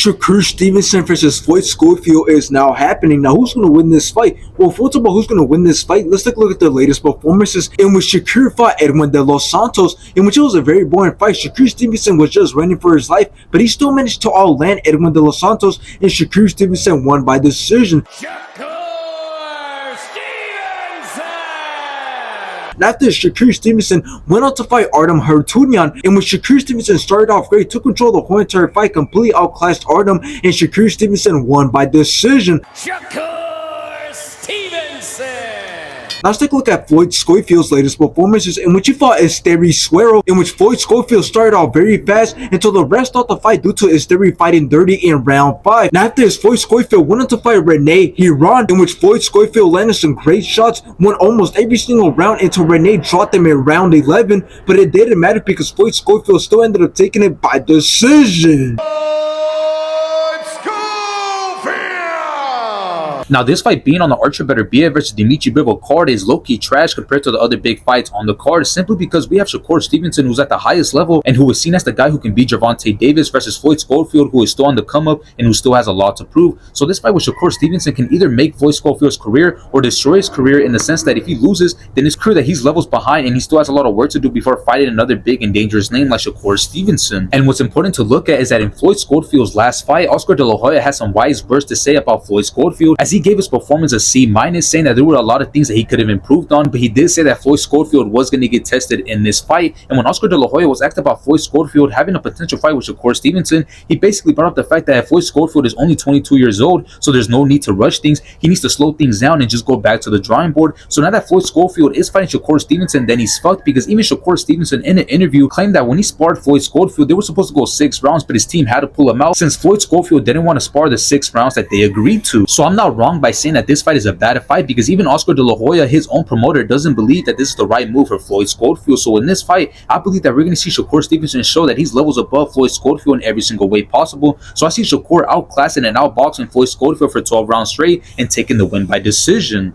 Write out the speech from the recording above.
Shakur Stevenson versus Floyd Schofield is now happening. Now, who's going to win this fight? Well, if we're talking about who's going to win this fight, let's take a look at the latest performances in which Shakur fought Edwin de los Santos, in which it was a very boring fight. Shakur Stevenson was just running for his life, but he still managed to outland Edwin de los Santos, and Shakur Stevenson won by decision. After Shakur Stevenson went on to fight Artem Hartunyan, in which Shakur Stevenson started off great, took control of the whole entire fight, completely outclassed Artem, and Shakur Stevenson won by decision. Shakur Stevenson! Now let's take a look at Floyd Schofield's latest performances, in which he fought Esteri Suero, in which Floyd Schofield started off very fast until the rest thought the fight due to Esteri fighting dirty in round 5. Now after this, Floyd Schofield went on to fight Rene Hiron, in which Floyd Schofield landed some great shots, won almost every single round until Rene dropped him in round 11, but it didn't matter because Floyd Schofield still ended up taking it by decision. Now, this fight being on the Archer Better Be It versus Dimitri Bivol card is low-key trash compared to the other big fights on the card, simply because we have Shakur Stevenson, who's at the highest level and who is seen as the guy who can beat Gervonta Davis, versus Floyd Schofield, who is still on the come-up and who still has a lot to prove. So this fight with Shakur Stevenson can either make Floyd Schofield's career or destroy his career, in the sense that if he loses, then his career that he's levels behind and he still has a lot of work to do before fighting another big and dangerous name like Shakur Stevenson. And what's important to look at is that in Floyd Schofield's last fight, Oscar De La Hoya had some wise words to say about Floyd Schofield, as he gave his performance a C-, saying that there were a lot of things that he could have improved on, but he did say that Floyd Schofield was going to get tested in this fight. And when Oscar De La Hoya was asked about Floyd Schofield having a potential fight with Shakur Stevenson, he basically brought up the fact that Floyd Schofield is only 22 years old, so there's no need to rush things. He needs to slow things down and just go back to the drawing board. So now that Floyd Schofield is fighting Shakur Stevenson, then he's fucked, because even Shakur Stevenson in an interview claimed that when he sparred Floyd Schofield, they were supposed to go 6 rounds, but his team had to pull him out since Floyd Schofield didn't want to spar the 6 rounds that they agreed to. So I'm not wrong by saying that this fight is a bad fight, because even Oscar De La Hoya, his own promoter, doesn't believe that this is the right move for Floyd Schofield. So in this fight, I believe that we're going to see Shakur Stevenson show that he's levels above Floyd Schofield in every single way possible. So I see Shakur outclassing and outboxing Floyd Schofield for 12 rounds straight and taking the win by decision.